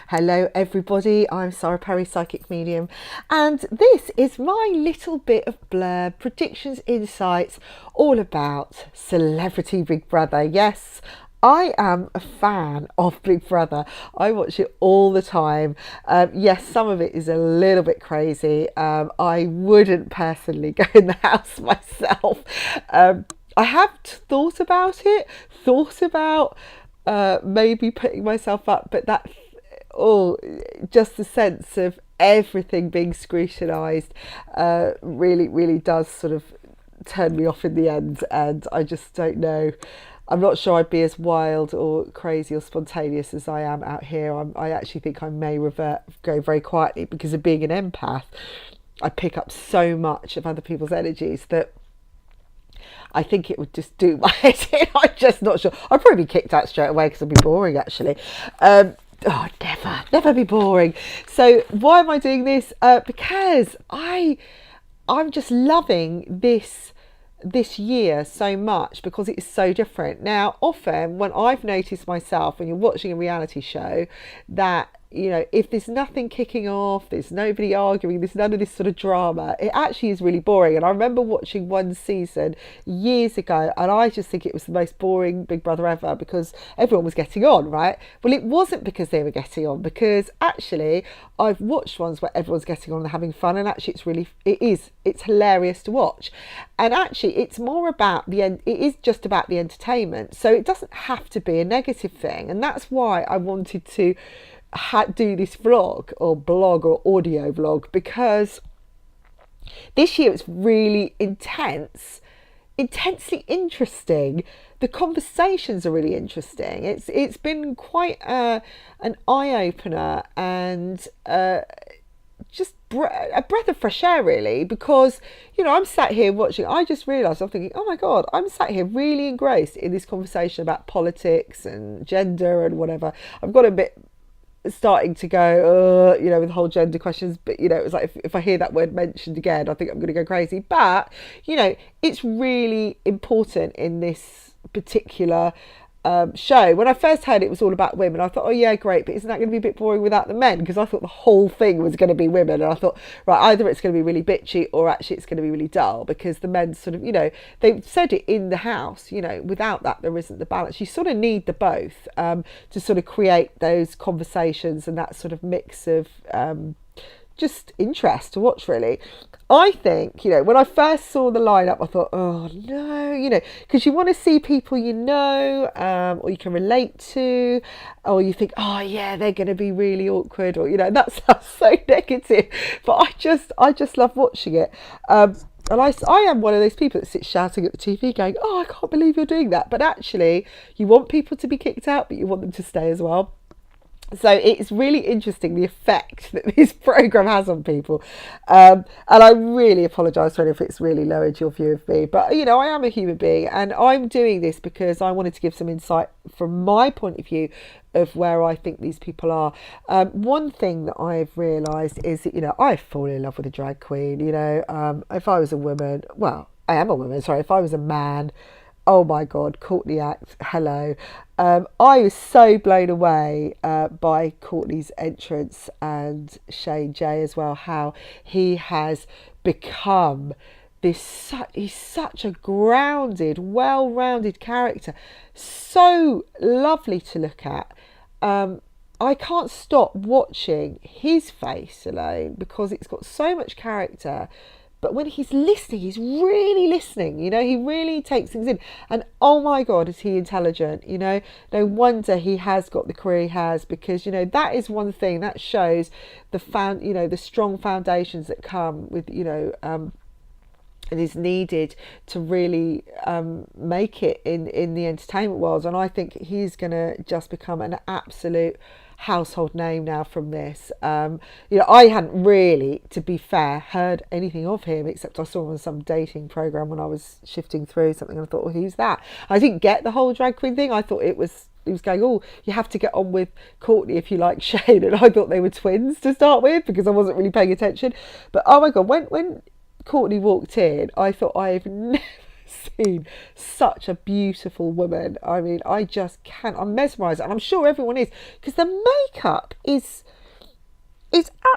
Hello everybody, I'm Sara Perry, Psychic Medium, and this is my little bit of blurb, predictions, insights, all about Celebrity Big Brother. Yes, I am a fan of Big Brother. I watch it all the time. Yes, some of it is a little bit crazy. I wouldn't personally go in the house myself. I have thought about it, thought about maybe putting myself up, but that, oh, just the sense of everything being scrutinised really does sort of turn me off in the end, and I just don't know. I'm not sure I'd be as wild or crazy or spontaneous as I am out here. I actually think I may go very quietly because of being an empath. I pick up so much of other people's energies that I think it would just do my head in. I'm just not sure. I'd probably be kicked out straight away because I'd be boring, actually. Oh, never be boring. So why am I doing this? Because I'm just loving this year so much because it is so different. Now, often when I've noticed myself, when you're watching a reality show, that if there's nothing kicking off, there's nobody arguing, there's none of this sort of drama, it actually is really boring. And I remember watching one season years ago, and I just think it was the most boring Big Brother ever because everyone was getting on, right? Well, it wasn't because they were getting on, because actually I've watched ones where everyone's getting on and having fun, and actually it's hilarious to watch. And actually it's more about it is just about the entertainment, so it doesn't have to be a negative thing. And that's why I wanted to do this vlog or blog or audio vlog, because this year it's really intensely interesting. The conversations are really interesting. It's been quite an eye-opener, and just a breath of fresh air, really, because I'm sat here watching. I just realised, I'm thinking, oh my god, I'm sat here really engrossed in this conversation about politics and gender and whatever. I've got a bit starting to go, with the whole gender questions, but it was like, if I hear that word mentioned again, I think I'm going to go crazy. But it's really important in this particular show. When I first heard it was all about women, I thought, oh yeah, great, but isn't that going to be a bit boring without the men? Because I thought the whole thing was going to be women, and I thought, right, either it's going to be really bitchy or actually it's going to be really dull, because the men sort of, they've said it in the house, without that there isn't the balance. You sort of need the both to sort of create those conversations and that sort of mix of just interest to watch, really. I think, when I first saw the lineup, I thought, oh no, because you want to see people or you can relate to, or you think, oh yeah, they're going to be really awkward, or that sounds so negative, but I just love watching it. And I am one of those people that sits shouting at the TV going, oh, I can't believe you're doing that. But actually, you want people to be kicked out, but you want them to stay as well. So it's really interesting, the effect that this programme has on people. And I really apologise for if it's really lowered your view of me. But, I am a human being, and I'm doing this because I wanted to give some insight from my point of view of where I think these people are. One thing that I've realised is that, I've fallen in love with a drag queen. If I was a woman, well, I am a woman, sorry, if I was a man, oh my God, Courtney Act, hello. I was so blown away by Courtney's entrance, and Shane J as well, how he has become he's such a grounded, well-rounded character. So lovely to look at. I can't stop watching his face alone because it's got so much character. But when he's listening, he's really listening, he really takes things in. And oh my God, is he intelligent, No wonder he has got the career he has, because, that is one thing that shows the strong foundations that come with, and is needed to really make it in the entertainment world. And I think he's going to just become an absolute household name now from this. I hadn't really, to be fair, heard anything of him, except I saw him on some dating program when I was shifting through something, and I thought, well, who's that? I didn't get the whole drag queen thing. I thought he was going, oh, you have to get on with Courtney if you like Shane, and I thought they were twins to start with because I wasn't really paying attention. But oh my God, when Courtney walked in, I thought, I've never seen such a beautiful woman. I mean, I just can't. I'm mesmerised, and I'm sure everyone is, because the makeup is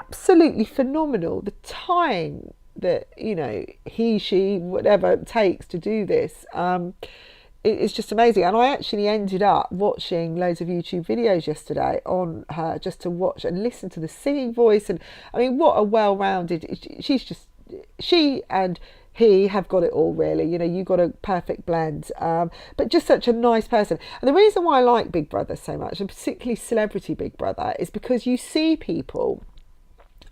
absolutely phenomenal. The time that, you know, he, she, whatever it takes to do this, it's just amazing. And I actually ended up watching loads of YouTube videos yesterday on her, just to watch and listen to the singing voice. And I mean, what a well-rounded, she and he have got it all, really. You know, you got a perfect blend, but just such a nice person. And the reason why I like Big Brother so much, and particularly celebrity Big Brother, is because you see people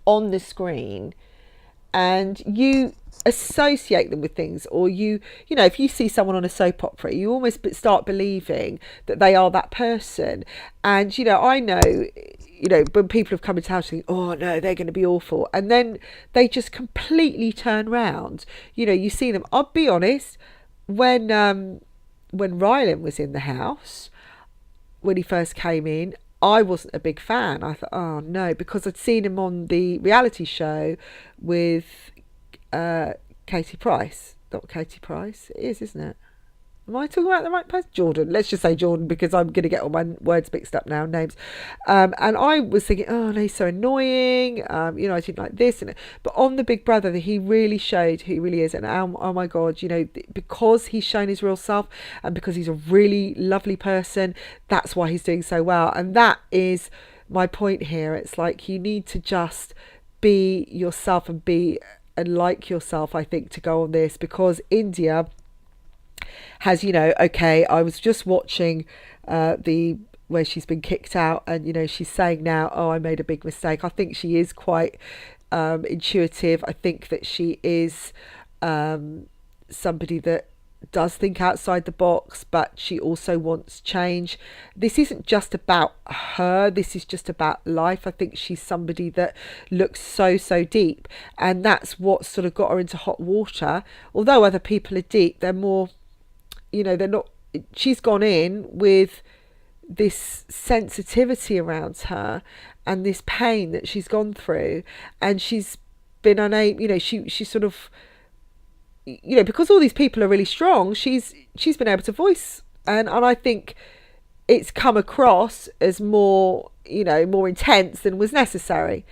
on the screen and you associate them with things, or you know, if you see someone on a soap opera, you almost start believing that they are that person. And, you know, I know, you know, when people have come into house thinking, oh no, they're going to be awful, and then they just completely turn round. You know, you see them. I'll be honest, when Rylan was in the house, when he first came in, I wasn't a big fan. I thought, oh no, because I'd seen him on the reality show with Katie Price. Not Katie Price, it is, isn't it? Am I talking about the right person? Jordan. Let's just say Jordan, because I'm going to get all my words mixed up now, names. And I was thinking, oh no, he's so annoying. You know, I didn't like this. But on the Big Brother, he really showed who he really is. And oh my God, you know, because he's shown his real self, and because he's a really lovely person, that's why he's doing so well. And that is my point here. It's like, you need to just be yourself and like yourself, I think, to go on this, because India has, you know, okay, I was just watching the where she's been kicked out, and, you know, she's saying now, oh, I made a big mistake. I think she is quite intuitive. I think that she is somebody that does think outside the box, but she also wants change. This isn't just about her, this is just about life. I think she's somebody that looks so deep, and that's what sort of got her into hot water. Although other people are deep, they're more, you know, they're not. She's gone in with this sensitivity around her and this pain that she's gone through, and she's been unable, you know, she sort of, you know, because all these people are really strong, she's been able to voice, and I think it's come across as more, you know, more intense than was necessary.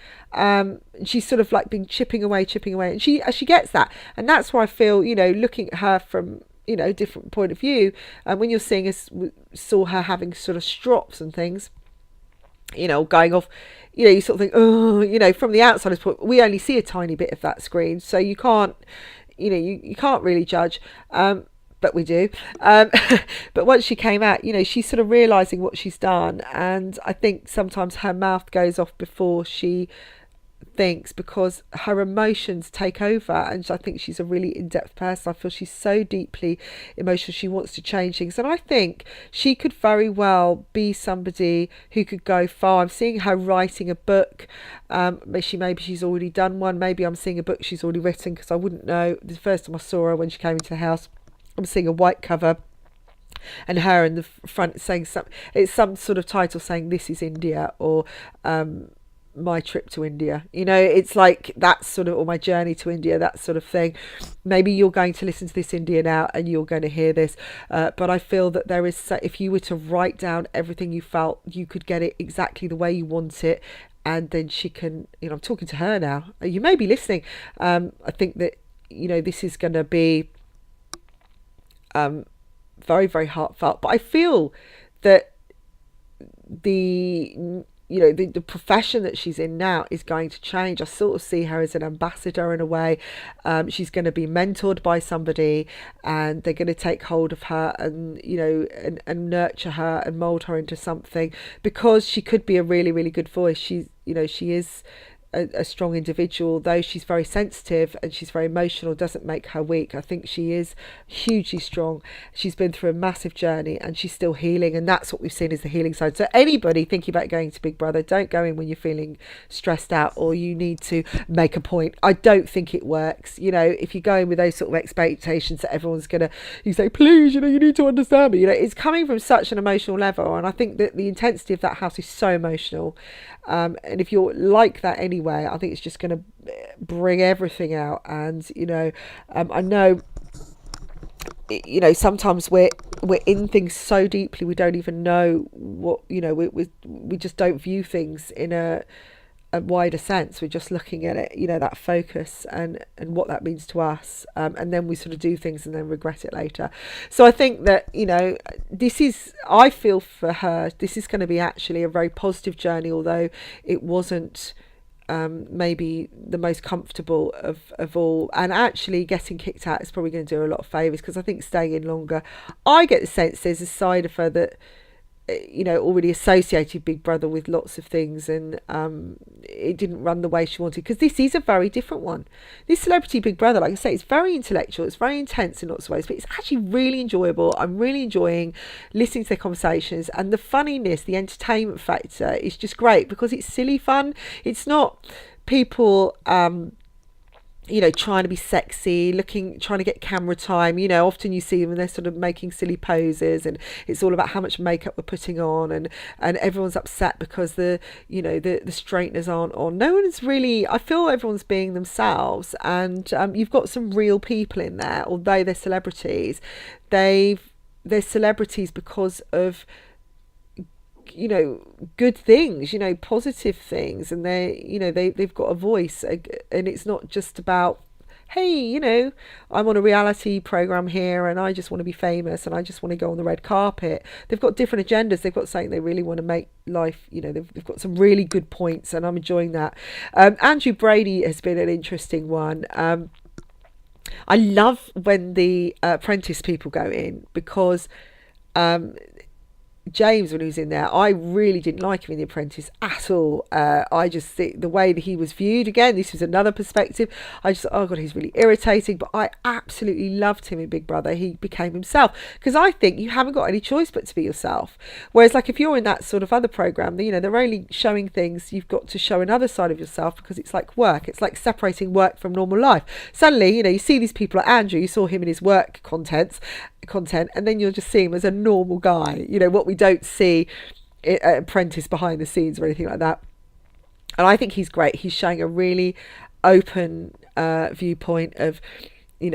She's sort of like been chipping away, and she gets that, and that's why I feel, you know, looking at her from, you know, different point of view, and when you're seeing us, saw her having sort of strops and things, you know, going off, you know, you sort of think, oh, you know, from the outsider's point, we only see a tiny bit of that screen, so you can't, you know, you can't really judge, but we do. But once she came out, you know, she's sort of realising what she's done, and I think sometimes her mouth goes off before she thinks, because her emotions take over, and I think she's a really in-depth person. I feel she's so deeply emotional, she wants to change things, and I think she could very well be somebody who could go far. I'm seeing her writing a book. Maybe she's already done one. Maybe I'm seeing a book she's already written, because I wouldn't know. The first time I saw her, when she came into the house, I'm seeing a white cover and her in the front saying some sort of title saying "This is India," or my trip to India. You know, it's like that sort of, or my journey to India, that sort of thing. Maybe you're going to listen to this India now and you're going to hear this, but I feel that there is, if you were to write down everything you felt, you could get it exactly the way you want it, and then she can, you know, I'm talking to her now, you may be listening. I think that, you know, this is going to be very heartfelt, but I feel that the profession that she's in now is going to change. I sort of see her as an ambassador in a way. She's going to be mentored by somebody, and they're going to take hold of her and, you know, and nurture her and mold her into something, because she could be a really good voice. She's, you know, she is a strong individual, though she's very sensitive and she's very emotional, doesn't make her weak. I think she is hugely strong. She's been through a massive journey and she's still healing, and that's what we've seen is the healing side. So anybody thinking about going to Big Brother, don't go in when you're feeling stressed out or you need to make a point. I don't think it works. You know, if you go in with those sort of expectations that everyone's gonna, you say, please, you know, you need to understand me, you know, it's coming from such an emotional level, and I think that the intensity of that house is so emotional, and if you're like that anyway, I think it's just going to bring everything out. And, you know, I know sometimes we're in things so deeply we don't even know what, we just don't view things in a wider sense. We're just looking at it, that focus and what that means to us, and then we sort of do things and then regret it later. So I think that, I feel for her, this is going to be actually a very positive journey, although it wasn't maybe the most comfortable of all. And actually getting kicked out is probably going to do her a lot of favours, because I think staying in longer, I get the sense there's a side of her that already associated Big Brother with lots of things, and it didn't run the way she wanted, because this is a very different one. This Celebrity Big Brother, like I say, it's very intellectual, it's very intense in lots of ways, but it's actually really enjoyable. I'm really enjoying listening to their conversations, and the funniness, the entertainment factor is just great, because it's silly fun. It's not people trying to be sexy, trying to get camera time. Often you see them and they're sort of making silly poses, and it's all about how much makeup we're putting on, and everyone's upset because the straighteners aren't on. No one's really, I feel everyone's being themselves, and you've got some real people in there. Although they're celebrities, they're celebrities because of good things, positive things, and they've got a voice, and it's not just about, hey, I'm on a reality program here and I just want to be famous and I just want to go on the red carpet. They've got different agendas. They've got something they really want to make life, they've got some really good points, and I'm enjoying that. Andrew Brady has been an interesting one. I love when the apprentice people go in, because James, when he was in there, I really didn't like him in The Apprentice at all. I just think the way that he was viewed, again, this was another perspective, I just, oh God, he's really irritating. But I absolutely loved him in Big Brother. He became himself, because I think you haven't got any choice but to be yourself. Whereas, like, if you're in that sort of other program, they're only showing things, you've got to show another side of yourself, because it's like work. It's like separating work from normal life. Suddenly, you see these people like Andrew, you saw him in his work content, and then you'll just see him as a normal guy, what we don't see Apprentice behind the scenes or anything like that. And I think he's great. He's showing a really open viewpoint of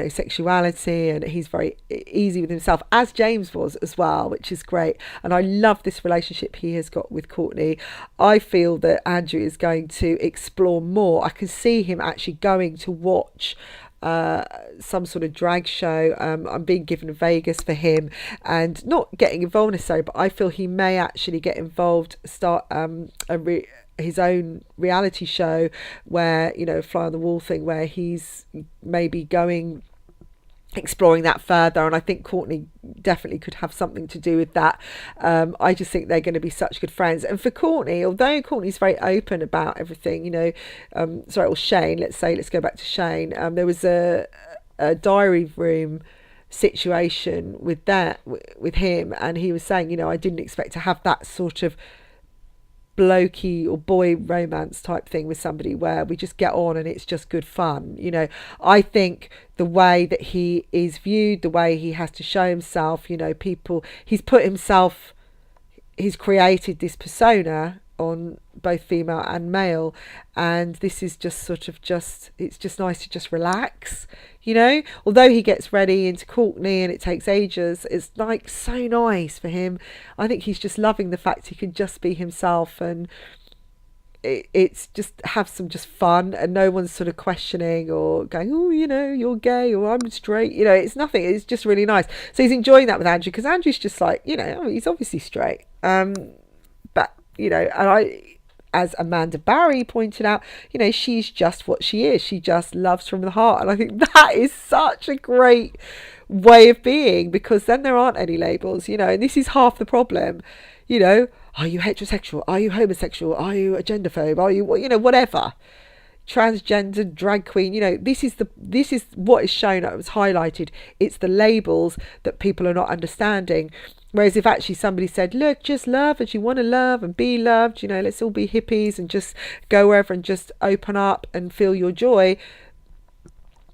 sexuality, and he's very easy with himself, as James was as well, which is great. And I love this relationship he has got with Courtney. I feel that Andrew is going to explore more. I can see him actually going to watch some sort of drag show. I'm being given Vegas for him, and not getting involved necessarily, but I feel he may actually get involved, start his own reality show where, fly on the wall thing, where he's maybe exploring that further. And I think Courtney definitely could have something to do with that. I just think they're going to be such good friends. And for Courtney, although Courtney's very open about everything, or Shane, let's go back to Shane. There was a diary room situation with him, and he was saying, I didn't expect to have that sort of blokey or boy romance type thing with somebody where we just get on and it's just good fun. I think the way that he is viewed, the way he has to show himself, he's created this persona on both female and male, and this is just it's just nice to just relax, although he gets ready into Courtney and it takes ages. It's like so nice for him. I think he's just loving the fact he can just be himself, and it's just have some just fun, and no one's sort of questioning or going, oh, you're gay or I'm straight. It's nothing. It's just really nice. So he's enjoying that with Andrew, because Andrew's just like, he's obviously straight, but and I, as Amanda Barry pointed out, she's just what she is. She just loves from the heart. And I think that is such a great way of being, because then there aren't any labels, and this is half the problem. Are you heterosexual? Are you homosexual? Are you a genderphobe? Are you, whatever. Transgender, drag queen, this is what is shown, it was highlighted. It's the labels that people are not understanding. Whereas if actually somebody said, look, just love as you want to love and be loved, let's all be hippies and just go wherever and just open up and feel your joy,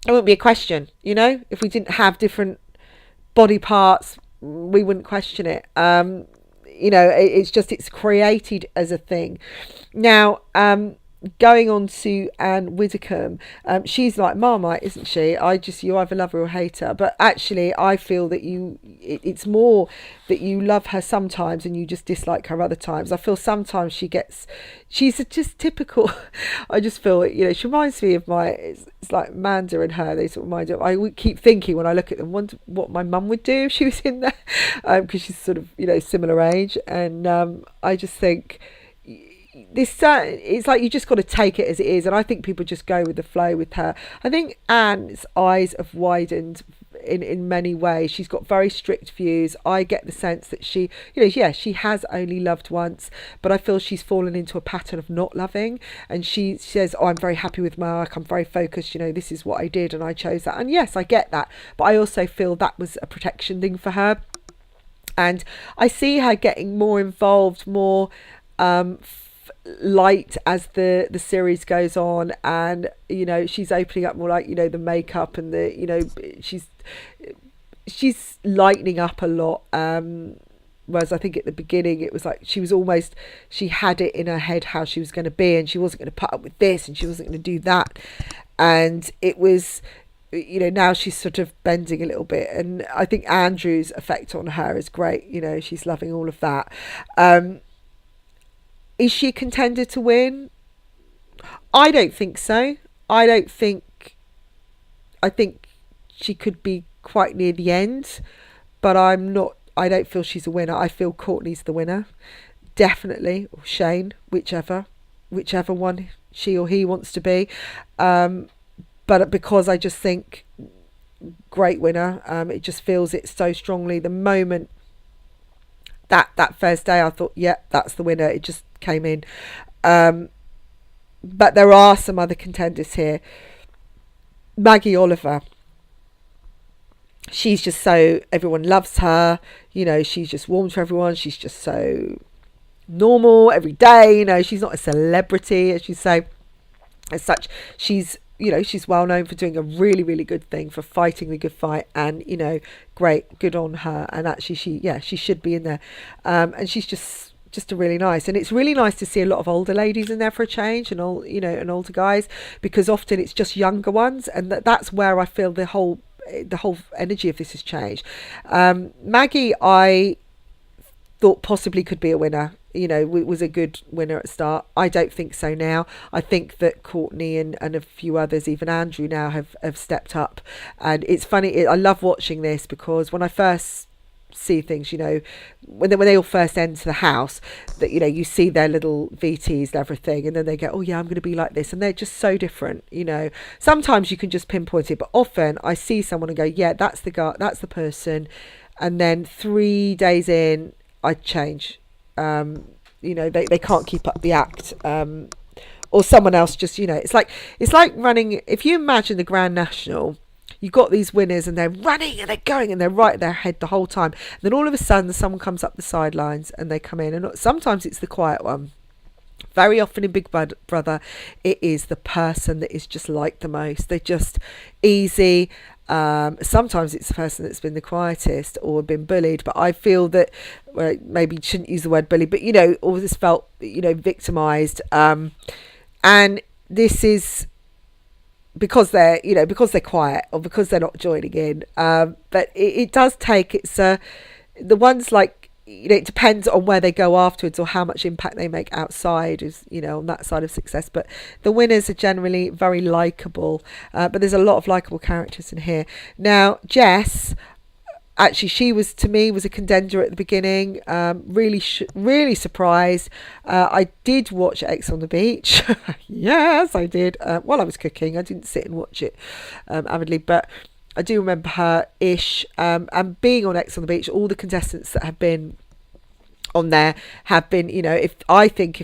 it wouldn't be a question. If we didn't have different body parts, we wouldn't question it. It's created as a thing. Now, going on to Anne Widdecombe, she's like Marmite, isn't she? You either love her or hate her. But actually, I feel that it's more that you love her sometimes and you just dislike her other times. I feel sometimes she's just typical. I just feel, she reminds me of it's like Manda and her. They sort of remind me. I would keep thinking when I look at them, wonder what my mum would do if she was in there, because she's sort of, similar age. And I just think it's like you just got to take it as it is, and I think people just go with the flow with her. I think Anne's eyes have widened in many ways. She's got very strict views. I get the sense that she has only loved once, but I feel she's fallen into a pattern of not loving, and she says, oh, I'm very happy with my arc, I'm very focused, this is what I did and I chose that. And yes, I get that, but I also feel that was a protection thing for her, and I see her getting more involved, more light as the series goes on, and she's opening up more, like the makeup and she's lightening up a lot, whereas I think at the beginning it was like she had it in her head how she was going to be, and she wasn't going to put up with this and she wasn't going to do that, and it was, now she's sort of bending a little bit, and I think Andrew's effect on her is great. She's loving all of that. Is she a contender to win? I don't think so. I think she could be quite near the end, but I don't feel she's a winner. I feel Courtney's the winner, definitely, or Shane, whichever one she or he wants to be. But because I just think great winner, it just feels it so strongly. The moment that first day, I thought, yeah, that's the winner. It just came in. But there are some other contenders here. Maggie Oliver. She's just so, everyone loves her. She's just warm to everyone. She's just so normal every day. She's not a celebrity, as you say. As such, she's well known for doing a really, really good thing, for fighting the good fight, and great, good on her. And actually, she should be in there, and she's just a really nice. And it's really nice to see a lot of older ladies in there for a change, and and older guys, because often it's just younger ones, and that's where I feel the whole energy of this has changed. Maggie, I thought possibly could be a winner. Was a good winner at the start. I don't think so now. I think that Courtney and a few others, even Andrew now, have stepped up. And it's funny, I love watching this, because when I first see things, when they all first enter the house, that you see their little VTs and everything, and then they go, oh yeah, I'm going to be like this, and they're just so different. Sometimes you can just pinpoint it, but often I see someone and go, yeah, that's the guy, that's the person, and then 3 days in, I change. They can't keep up the act, or someone else just, it's like running. If you imagine the Grand National, you've got these winners and they're running and they're going and they're right at their head the whole time, and then all of a sudden someone comes up the sidelines and they come in, and sometimes it's the quiet one. Very often in Big Brother, it is the person that is just liked the most. They're just easy. Sometimes it's the person that's been the quietest or been bullied, but I feel that, well, maybe shouldn't use the word bully, but always felt victimized, and this is because they're quiet, or because they're not joining in, but it does take, the ones like, it depends on where they go afterwards or how much impact they make outside, is on that side of success. But the winners are generally very likable, but there's a lot of likable characters in here. Now Jess, actually, she was a contender at the beginning. Really surprised. I did watch X on the Beach. Yes, I did, while I was cooking. I didn't sit and watch it avidly, but I do remember her ish, and being on X on the Beach. All the contestants that have been on there have been, if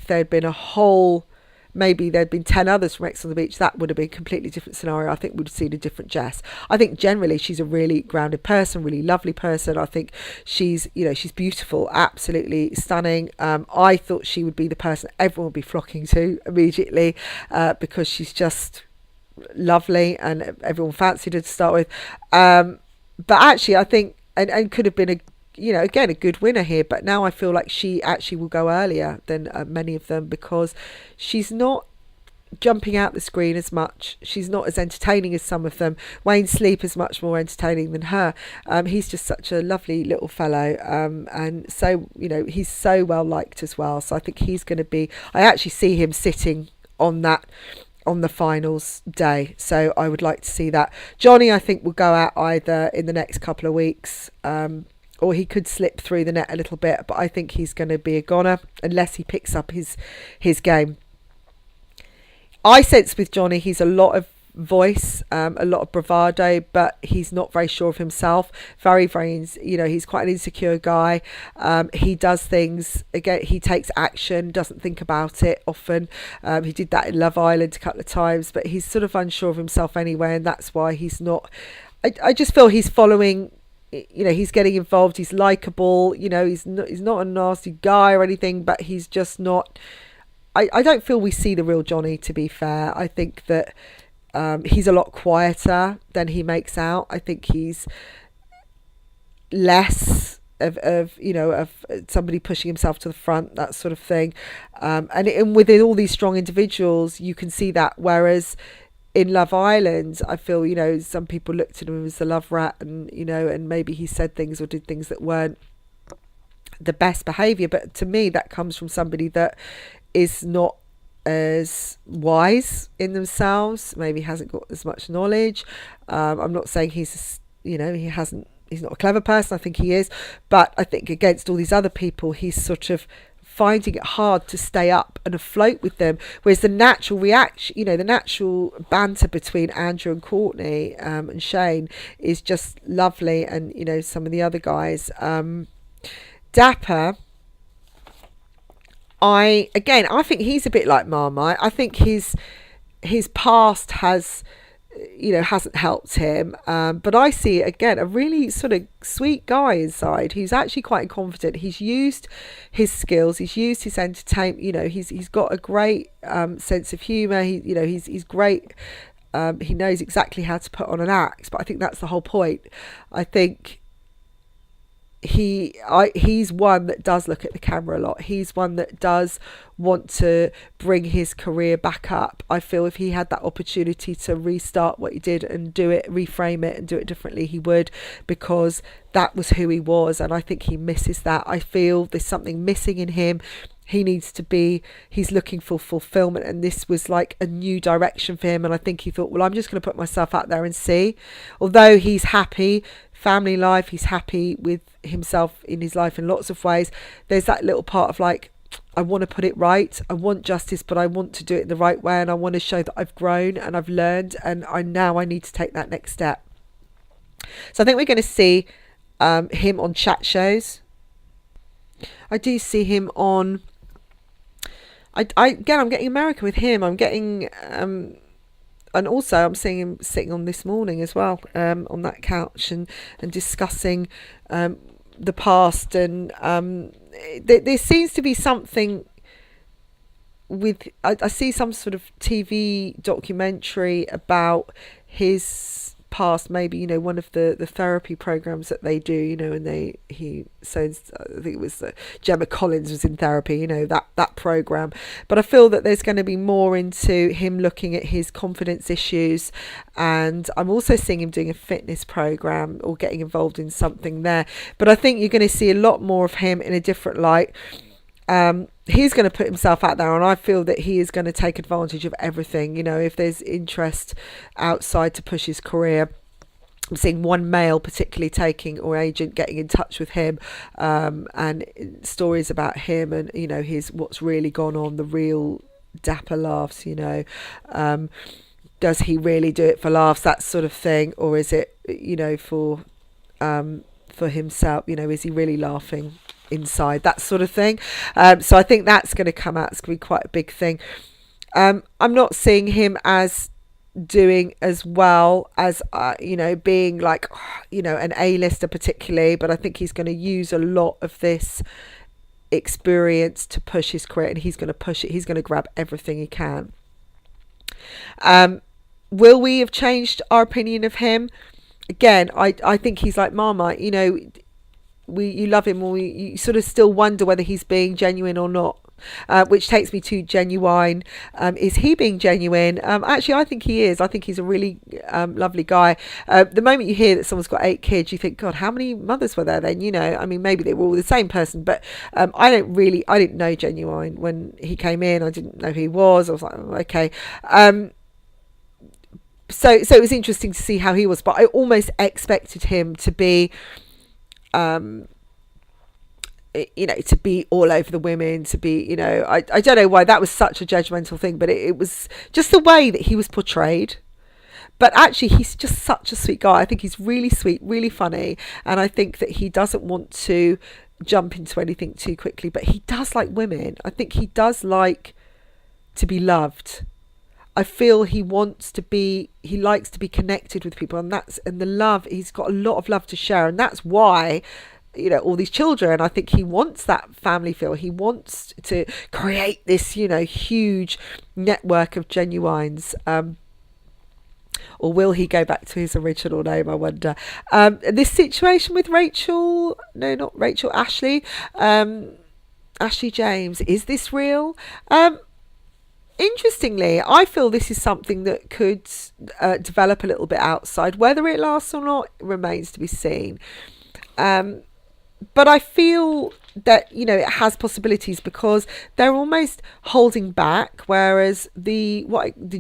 there had been a whole, maybe there'd been 10 others from X on the Beach, that would have been a completely different scenario. I think we'd have seen a different Jess. I think generally she's a really grounded person, really lovely person. I think she's beautiful, absolutely stunning. I thought she would be the person everyone would be flocking to immediately, because she's just lovely and everyone fancied her to start with, but actually I think and could have been again a good winner here, but now I feel like she actually will go earlier than many of them, because she's not jumping out the screen as much. She's not as entertaining as some of them. Wayne Sleep is much more entertaining than her. He's just such a lovely little fellow, and so he's so well liked as well. So I think he's going to be. I actually see him sitting on the finals day, so I would like to see that. Johnny, I think, will go out either in the next couple of weeks, or he could slip through the net a little bit, but I think he's going to be a goner unless he picks up his game. I sense with Johnny, he's a lot of voice, a lot of bravado, but he's not very sure of himself. Very, he's quite an insecure guy. He does things, again, he takes action, doesn't think about it often. He did that in Love Island a couple of times, but he's sort of unsure of himself anyway, and that's why he's not. I just feel he's following. He's getting involved. He's likable. He's not a nasty guy or anything, but he's just not. I don't feel we see the real Johnny, to be fair. I think that he's a lot quieter than he makes out. I think he's less of somebody pushing himself to the front, that sort of thing. And within all these strong individuals, you can see that. Whereas in Love Island, I feel, some people looked at him as the love rat, and and maybe he said things or did things that weren't the best behaviour. But to me, that comes from somebody that is not as wise in themselves, maybe hasn't got as much knowledge. I'm not saying he's not a clever person. I think he is, but I think against all these other people, he's sort of finding it hard to stay up and afloat with them. Whereas the natural reaction, the natural banter between Andrew and Courtney and Shane is just lovely, and some of the other guys. Dapper, I think he's a bit like Marmite. I think his past hasn't helped him, but I see again a really sort of sweet guy inside who's actually quite confident. He's used his skills, he's used his entertainment. He's got a great sense of humour. He's great. He knows exactly how to put on an act, but I think that's the whole point. I think he's one that does look at the camera a lot. He's one that does want to bring his career back up. I feel if he had that opportunity to restart what he did and do it, reframe it and do it differently, he would, because that was who he was, and I think he misses that. I feel there's something missing in him. He's looking for fulfillment, and this was like a new direction for him, and I think he thought, well, I'm just going to put myself out there and see. Although he's happy, family life, he's happy with himself in his life in lots of ways, there's that little part of like, I want to put it right, I want justice, but I want to do it in the right way, and I want to show that I've grown and I've learned, and I need to take that next step. So I think we're going to see him on chat shows. I do see him on I'm getting America with him. I'm getting and also I'm seeing him sitting on This Morning as well, on that couch and discussing the past, and there seems to be something with I see some sort of TV documentary about his past, maybe one of the therapy programs that they do, and I think it was Gemma Collins was in therapy, that program. But I feel that there's going to be more into him looking at his confidence issues, and I'm also seeing him doing a fitness program or getting involved in something there. But I think you're going to see a lot more of him in a different light. He's going to put himself out there, and I feel that he is going to take advantage of everything. If there's interest outside to push his career, I'm seeing one male particularly getting in touch with him, and stories about him and his what's really gone on, the real Dapper laughs. Does he really do it for laughs, that sort of thing, or is it for himself? Is he really laughing inside, that sort of thing? So I think that's going to come out. It's going to be quite a big thing. I'm not seeing him as doing as well as being like an A-lister particularly, but I think he's going to use a lot of this experience to push his career, and he's going to push it. He's going to grab everything he can. Will we have changed our opinion of him? Again, I think he's like Marmite. You love him, or you sort of still wonder whether he's being genuine or not. which takes me to genuine. Is he being genuine? Actually, I think he is. I think he's a really lovely guy. The moment you hear that someone's got 8 kids, you think, God, how many mothers were there then? I mean, maybe they were all the same person, but I didn't know Genuine when he came in. I didn't know who he was. I was like, oh, okay. So it was interesting to see how he was, but I almost expected him to be, to be all over the women, to be, I don't know why that was such a judgmental thing, but it was just the way that he was portrayed. But actually, he's just such a sweet guy. I think he's really sweet, really funny, and I think that he doesn't want to jump into anything too quickly, but he does like women. I think he does like to be loved. I feel he likes to be connected with people, and the love, he's got a lot of love to share, and that's why all these children, I think he wants that family feel. He wants to create this huge network of Genuines. Or will he go back to his original name, I wonder. This situation with Ashley James, is this real? Interestingly, I feel this is something that could develop a little bit outside. Whether it lasts or not remains to be seen. But I feel that it has possibilities, because they're almost holding back, whereas the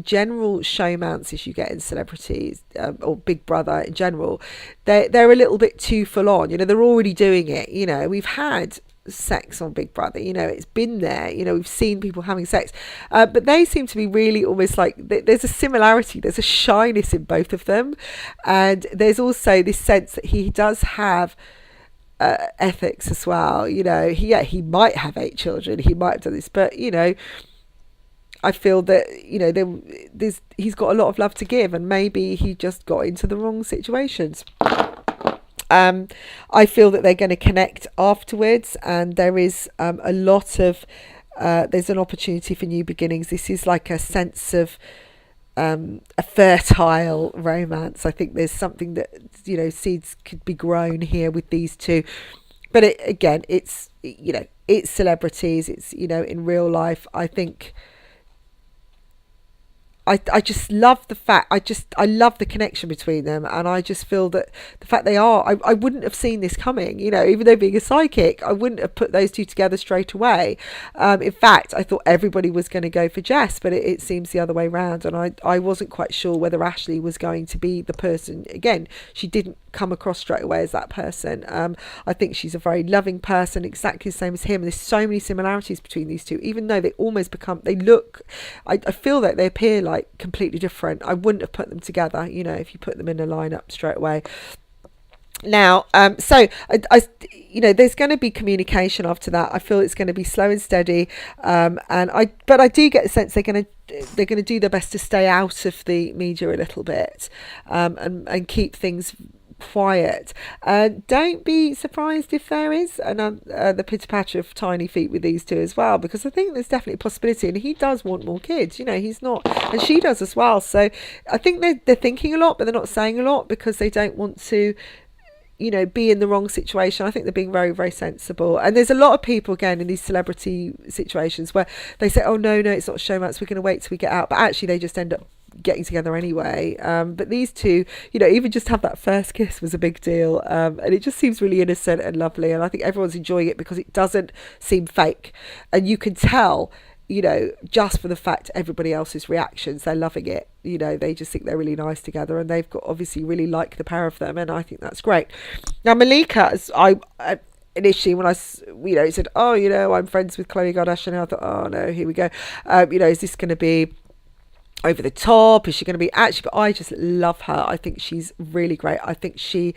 general showmances you get in celebrities, or Big Brother in general, they're a little bit too full on. They're already doing it. We've had sex on Big Brother, it's been there, we've seen people having sex, but they seem to be really almost like there's a similarity, there's a shyness in both of them, and there's also this sense that he does have ethics as well. He might have 8 children, he might have done this, but I feel that he's got a lot of love to give, and maybe he just got into the wrong situations. I feel that they're going to connect afterwards, and there is a lot of there's an opportunity for new beginnings. This is like a sense of a fertile romance. I think there's something that seeds could be grown here with these two, but it's celebrities, it's in real life. I think I just love the fact, I love the connection between them, and I just feel that the fact they are, I wouldn't have seen this coming, even though being a psychic, I wouldn't have put those two together straight away. In fact, I thought everybody was going to go for Jess, but it seems the other way around, and I wasn't quite sure whether Ashley was going to be the person. Again, she didn't come across straight away as that person. I think she's a very loving person, exactly the same as him. There's so many similarities between these two, even though they almost I feel that they appear like completely different. I wouldn't have put them together, if you put them in a lineup straight away. Now, so there's going to be communication after that. I feel it's going to be slow and steady, but I do get the sense they're going to do their best to stay out of the media a little bit, and keep things quiet. Don't be surprised if there is the pitter patter of tiny feet with these two as well, because I think there's definitely a possibility, and he does want more kids. He's not, and she does as well. So I think they're thinking a lot, but they're not saying a lot, because they don't want to be in the wrong situation. I think they're being very, very sensible. And there's a lot of people, again, in these celebrity situations where they say, oh no, it's not showmance, we're going to wait till we get out, but actually they just end up getting together anyway. But these two, even just have that first kiss was a big deal, and it just seems really innocent and lovely, and I think everyone's enjoying it because it doesn't seem fake, and you can tell just for the fact everybody else's reactions, they're loving it. They just think they're really nice together, and they've got obviously really like the pair of them, and I think that's great. Now Malika, as I initially, when I said, oh, I'm friends with Khloe Kardashian, I thought, oh no, here we go. Is this going to be over the top? Is she going to be actually? But I just love her. I think she's really great. I think she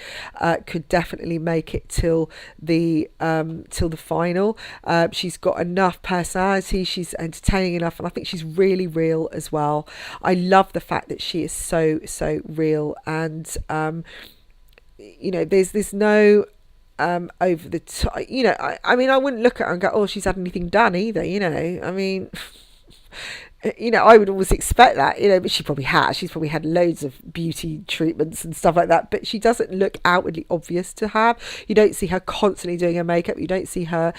could definitely make it till the final. She's got enough personality. She's entertaining enough, and I think she's really real as well. I love the fact that she is so real, and there's no over the top. I mean, I wouldn't look at her and go, oh, she's had anything done either. I mean. I would always expect that, but she probably has. She's probably had loads of beauty treatments and stuff like that, but she doesn't look outwardly obvious to have. You don't see her constantly doing her makeup. You don't see her,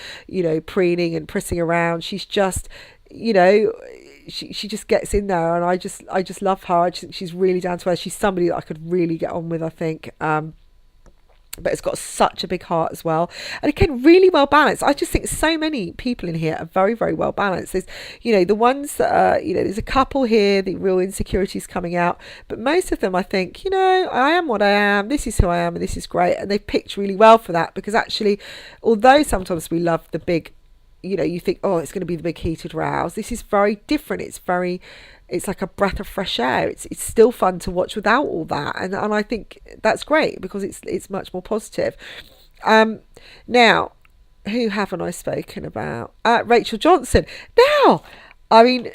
preening and prissing around. She's just, you know, she just gets in there, and I just love her. I just think she's really down to earth. She's somebody that I could really get on with, I think. But it's got such a big heart as well, and again, really well balanced. I just think so many people in here are very, very well balanced. There's, the ones that are, there's a couple here, the real insecurities coming out, but most of them, I think, I am what I am, this is who I am, and this is great, and they've picked really well for that, because actually, although sometimes we love the big, you think, oh, it's going to be the big heated rows, this is very different. It's like a breath of fresh air. It's still fun to watch without all that, and I think that's great, because it's much more positive. Now, who haven't I spoken about? Rachel Johnson. Now, I mean,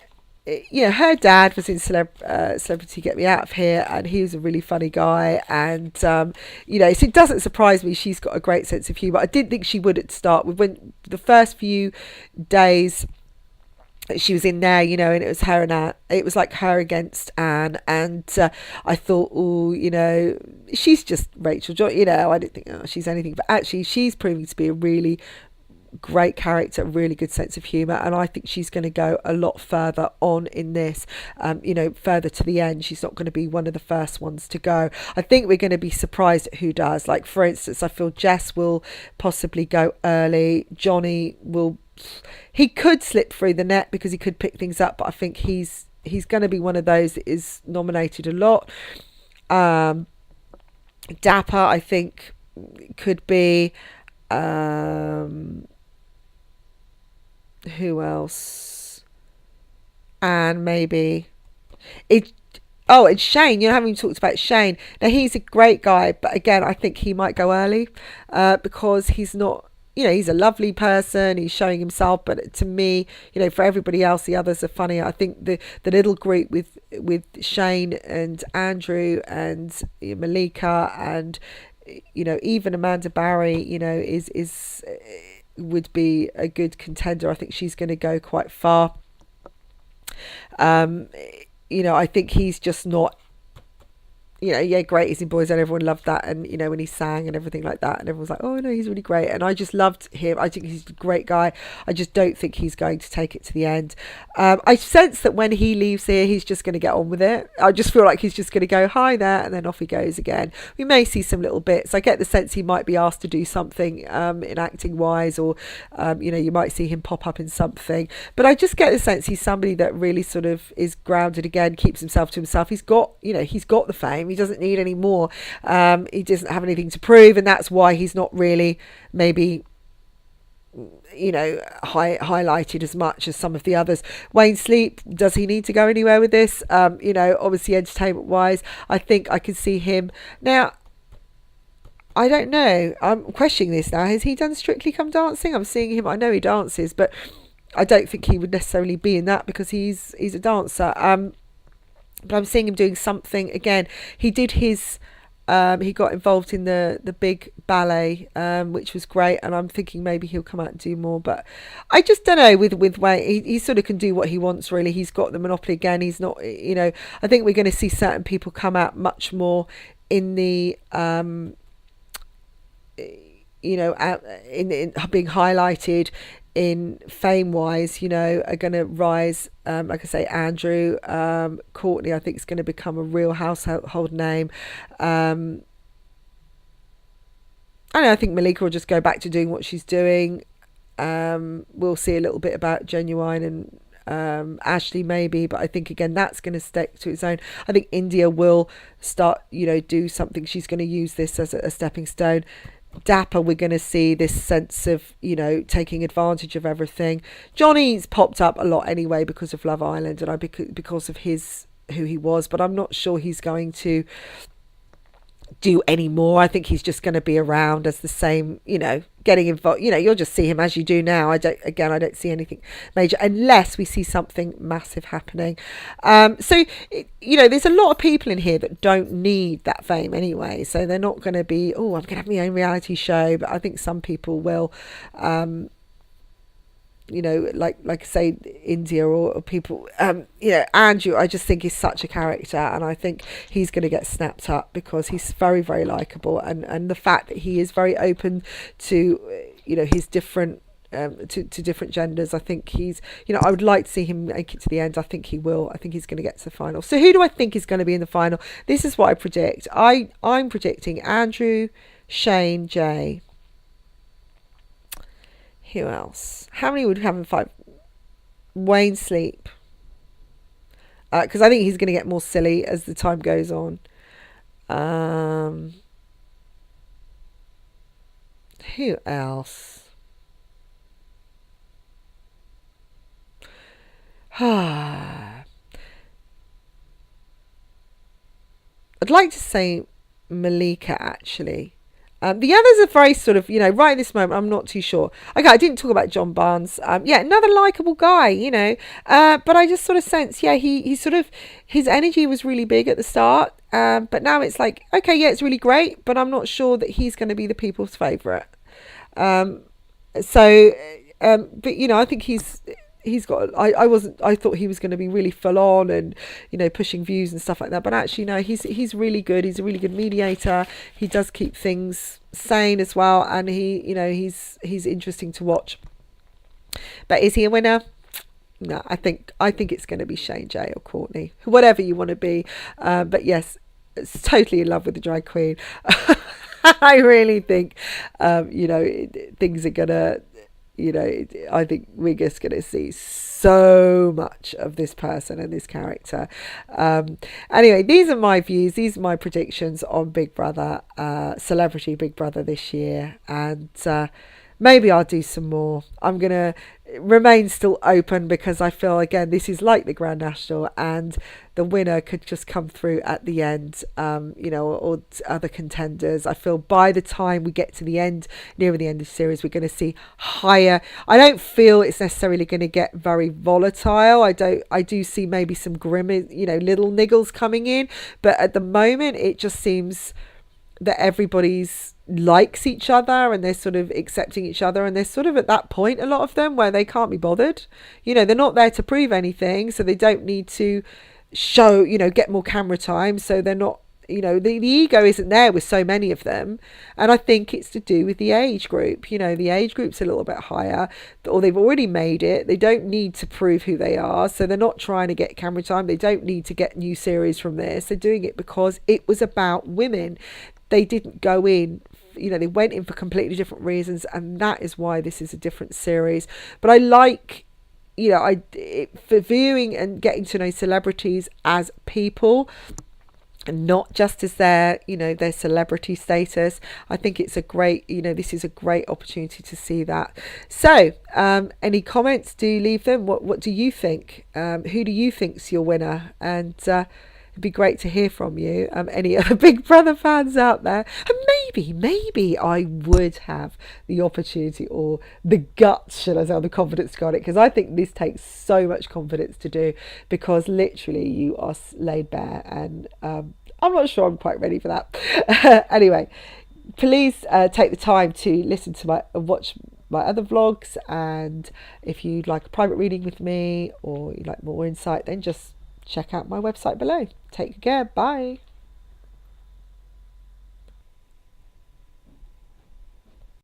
her dad was in Celebrity Get Me Out of Here, and he was a really funny guy, and so it doesn't surprise me she's got a great sense of humour. I didn't think she would at the start. When the first few days she was in there, and it was her and Anne. It was like her against Anne, and I thought, oh, she's just Rachel Joy. I didn't think she's anything, but actually she's proving to be a really great character, really good sense of humour, and I think she's going to go a lot further on in this, further to the end. She's not going to be one of the first ones to go. I think we're going to be surprised at who does. Like, for instance, I feel Jess will possibly go early. Johnny he could slip through the net because he could pick things up, but I think he's going to be one of those that is nominated a lot. Dapper, I think, could be. Who else? And maybe it. Oh, and Shane. Haven't talked about Shane. Now, he's a great guy, but again, I think he might go early because he's not. He's a lovely person. He's showing himself, but to me, for everybody else, the others are funny. I think the little group with Shane and Andrew and Malika and even Amanda Barry, is would be a good contender. I think she's going to go quite far. I think he's just not. Great, he's in Boys and everyone loved that, and when he sang and everything like that, and everyone's like, oh no, he's really great, and I just loved him. I think he's a great guy. I just don't think he's going to take it to the end. I sense that when he leaves here, he's just going to get on with it. I just feel like he's just going to go hi there, and then off he goes again. We may see some little bits. I get the sense he might be asked to do something in acting wise, or you might see him pop up in something, but I just get the sense he's somebody that really sort of is grounded again, keeps himself to himself. He's got the fame. He doesn't need any more. He doesn't have anything to prove, and that's why he's not really maybe highlighted as much as some of the others. Wayne Sleep, does he need to go anywhere with this? Obviously entertainment wise, I think I can see him now. I don't know. I'm questioning this now. Has he done Strictly Come Dancing? I'm seeing him. I know he dances, but I don't think he would necessarily be in that because he's a dancer. But I'm seeing him doing something again. He did his. He got involved in the big ballet, which was great, and I'm thinking maybe he'll come out and do more. But I just don't know. With Wayne, he sort of can do what he wants. Really, he's got the monopoly again. He's not. I think we're going to see certain people come out much more in the. Out in being highlighted in fame wise, are going to rise. Like I say, Andrew, Courtney, I think is going to become a real household name. I think Malika will just go back to doing what she's doing. We'll see a little bit about Genuine and Ashley maybe, but I think again that's going to stick to its own. I think India will start, do something. She's going to use this as a stepping stone. Dapper, we're going to see this sense of taking advantage of everything. Johnny's popped up a lot anyway because of Love Island and because of who he was, but I'm not sure he's going to do any more. I think he's just going to be around as the same, getting involved. You'll just see him as you do now. I don't see anything major unless we see something massive happening. So there's a lot of people in here that don't need that fame anyway, so they're not going to be, oh, I'm going to have my own reality show. But I think some people will like I say, India or people, Andrew, I just think he's such a character, and I think he's going to get snapped up because he's very, very likable, and the fact that he is very open to, his different, to different genders. I think he's, I would like to see him make it to the end. I think he will. I think he's going to get to the final. So who do I think is going to be in the final? This is what I predict. I'm predicting Andrew, Shane, Jay. Who else? How many would have in 5? Wayne Sleep. Because I think he's going to get more silly as the time goes on. Who else? I'd like to say Malika, actually. The others are very sort of, right at this moment, I'm not too sure. Okay, I didn't talk about John Barnes. Another likable guy, but I just sort of sense, he sort of, his energy was really big at the start. But now it's like, okay, yeah, it's really great, but I'm not sure that he's going to be the people's favourite. But I think he's got, I thought he was going to be really full on and pushing views and stuff like that, but actually no, he's really good. He's a really good mediator. He does keep things sane as well, and he's interesting to watch. But is he a winner? No, I think it's going to be Shane, Jay, or Courtney, whatever you want to be. But yes, it's totally in love with the drag queen. I really think things are gonna, I think we're just going to see so much of this person and this character. Anyway, these are my views. These are my predictions on Big Brother, Celebrity Big Brother this year. And maybe I'll do some more. I'm going to remain still open because I feel, again, this is like the Grand National and the winner could just come through at the end, or other contenders. I feel by the time we get to the end, nearer the end of the series, we're going to see higher. I don't feel it's necessarily going to get very volatile. I do see maybe some grim, little niggles coming in, but at the moment it just seems that everybody's likes each other and they're sort of accepting each other, and they're sort of at that point, a lot of them, where they can't be bothered. They're not there to prove anything, so they don't need to show, get more camera time, so they're not, the ego isn't there with so many of them. And I think it's to do with the age group. The age group's a little bit higher, or they've already made it. They don't need to prove who they are, so they're not trying to get camera time. They don't need to get new series from this. They're doing it because it was about women. They didn't go in, they went in for completely different reasons, and that is why this is a different series. But I like, for viewing and getting to know celebrities as people, and not just as their celebrity status. I think it's a great, this is a great opportunity to see that. So, any comments, do leave them. What do you think? Who do you think's your winner? And it'd be great to hear from you. Any other Big Brother fans out there? And maybe I would have the opportunity or the guts, should I say, or the confidence to go on it, because I think this takes so much confidence to do, because literally you are laid bare, and I'm not sure I'm quite ready for that. Anyway, please take the time to listen to watch my other vlogs, and if you'd like a private reading with me or you'd like more insight, then just check out my website below. Take care. Bye.